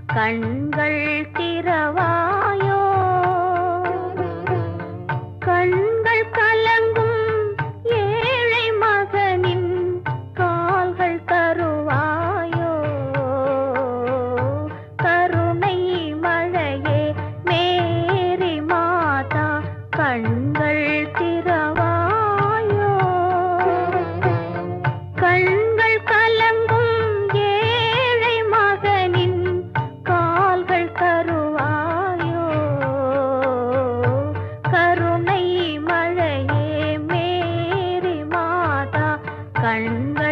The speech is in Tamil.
கண்கள் திறவாயோ கண்கள் கலங்கும் ஏழை மகனின் கால்கள் தருவாயோ கருணை மழையே மேரி மாதா கண்கள் திறவாயோ கண்கள் கலங்கும் ஏழை மகனின் கால்கள் தருவாயோ கருணை மழையே மேரி மாதா கண்கள்